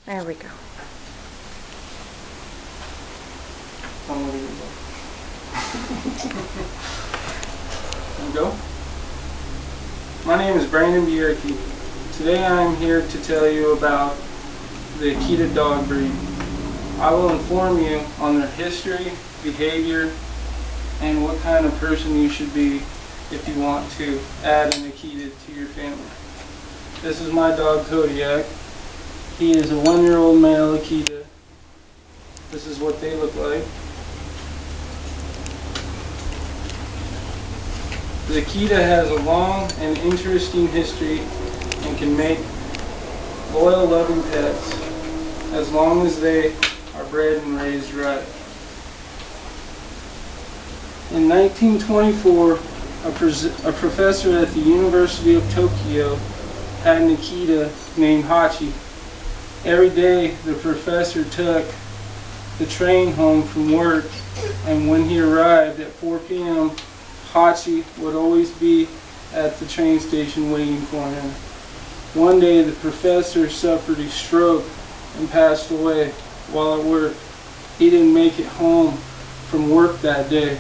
There we go. Go. My name is Bjerke. Today I am here to tell you about the Akita dog breed. I will inform you on their history, behavior, and what kind of person you should be if you want to add an Akita to your family. This is my dog Kodiak. He is a 1-year-old male Akita. This is what they look like. The Akita has a long and interesting history and can make loyal, loving pets as long as they are bred and raised right. In 1924, a professor at the University of Tokyo had an Akita named Hachi. Every day the professor took the train home from work, and when he arrived at 4 p.m., Hachi would always be at the train station waiting for him. One day the professor suffered a stroke and passed away while at work. He didn't make it home from work that day,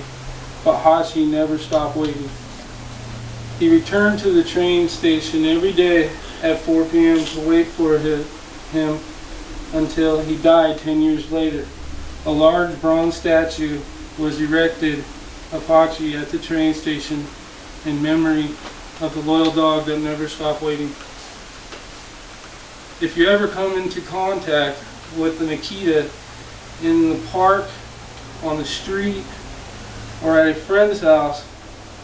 but Hachi never stopped waiting. He returned to the train station every day at 4 p.m. to wait for him until he died 10 years later. A large bronze statue was erected of Hachi at the train station in memory of the loyal dog that never stopped waiting. If you ever come into contact with an Akita in the park, on the street, or at a friend's house,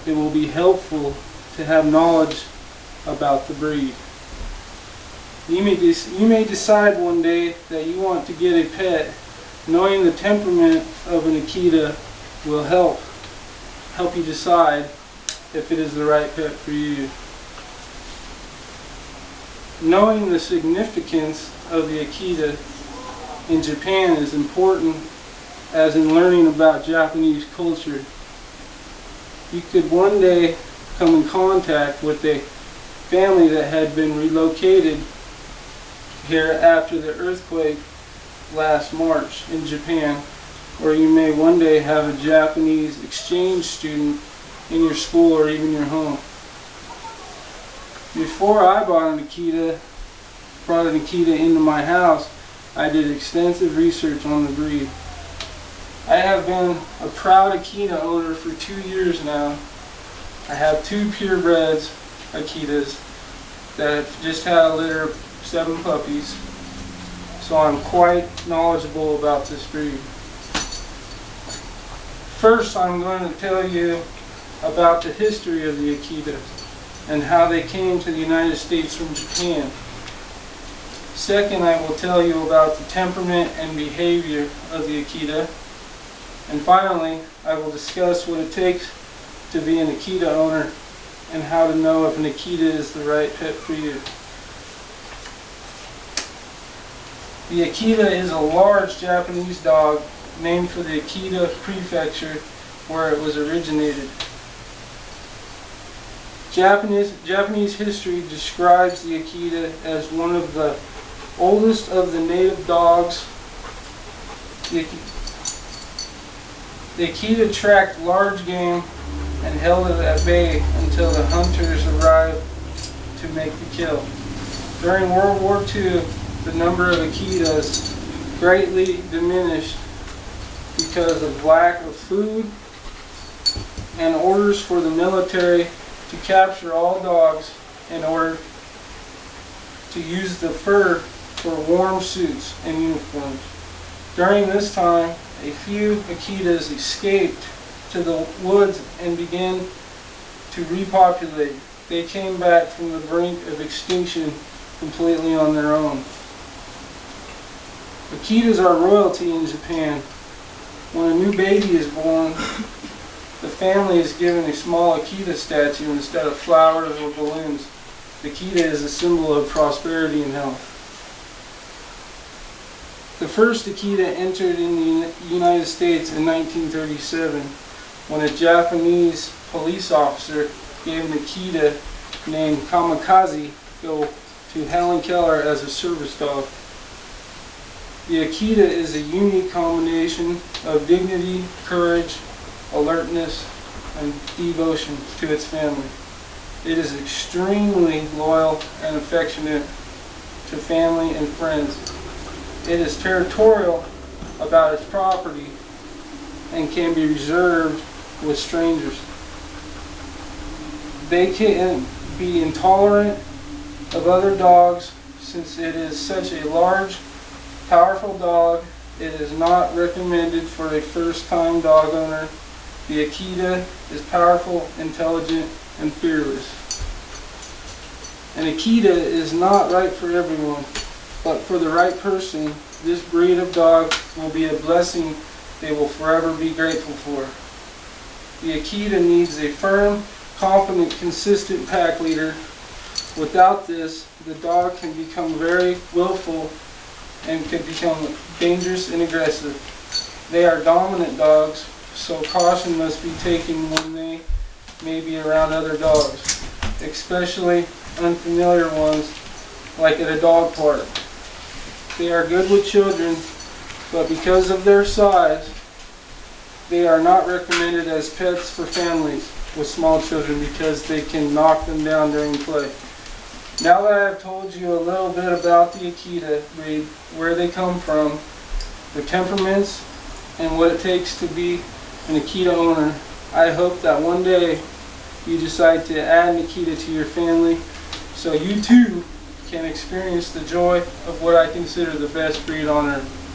it will be helpful to have knowledge about the breed. You may decide one day that you want to get a pet. Knowing the temperament of an Akita will help you decide if it is the right pet for you. Knowing the significance of the Akita in Japan is important, as in learning about Japanese culture. You could one day come in contact with a family that had been relocated here after the earthquake last March in Japan, or you may one day have a Japanese exchange student in your school or even your home. Before I brought an Akita into my house, I did extensive research on the breed. I have been a proud Akita owner for 2 years now. I have 2 purebreds Akitas that have just had a litter of 7 puppies, so I'm quite knowledgeable about this breed. First, I'm going to tell you about the history of the Akita and how they came to the United States from Japan. Second, I will tell you about the temperament and behavior of the Akita. And finally, I will discuss what it takes to be an Akita owner and how to know if an Akita is the right pet for you. The Akita is a large Japanese dog named for the Akita prefecture where it was originated. Japanese history describes the Akita as one of the oldest of the native dogs. The Akita tracked large game and held it at bay until the hunters arrived to make the kill. During World War II, the number of Akitas greatly diminished because of lack of food and orders for the military to capture all dogs in order to use the fur for warm suits and uniforms. During this time, a few Akitas escaped to the woods and began to repopulate. They came back from the brink of extinction completely on their own. Akitas are royalty in Japan. When a new baby is born, the family is given a small Akita statue instead of flowers or balloons. The Akita is a symbol of prosperity and health. The first Akita entered in the United States in 1937 when a Japanese police officer gave an Akita named Kamikaze go to Helen Keller as a service dog. The Akita is a unique combination of dignity, courage, alertness, and devotion to its family. It is extremely loyal and affectionate to family and friends. It is territorial about its property and can be reserved with strangers. They can be intolerant of other dogs since it is such a large, powerful dog. It is not recommended for a first-time dog owner. The Akita is powerful, intelligent, and fearless. An Akita is not right for everyone, but for the right person, this breed of dog will be a blessing they will forever be grateful for. The Akita needs a firm, confident, consistent pack leader. Without this, the dog can become very willful and can become dangerous and aggressive. They are dominant dogs, so caution must be taken when they may be around other dogs, especially unfamiliar ones like at a dog park. They are good with children, but because of their size, they are not recommended as pets for families with small children because they can knock them down during play. Now that I have told you a little bit about the Akita breed, where they come from, their temperaments, and what it takes to be an Akita owner, I hope that one day you decide to add an Akita to your family so you too can experience the joy of what I consider the best breed on earth.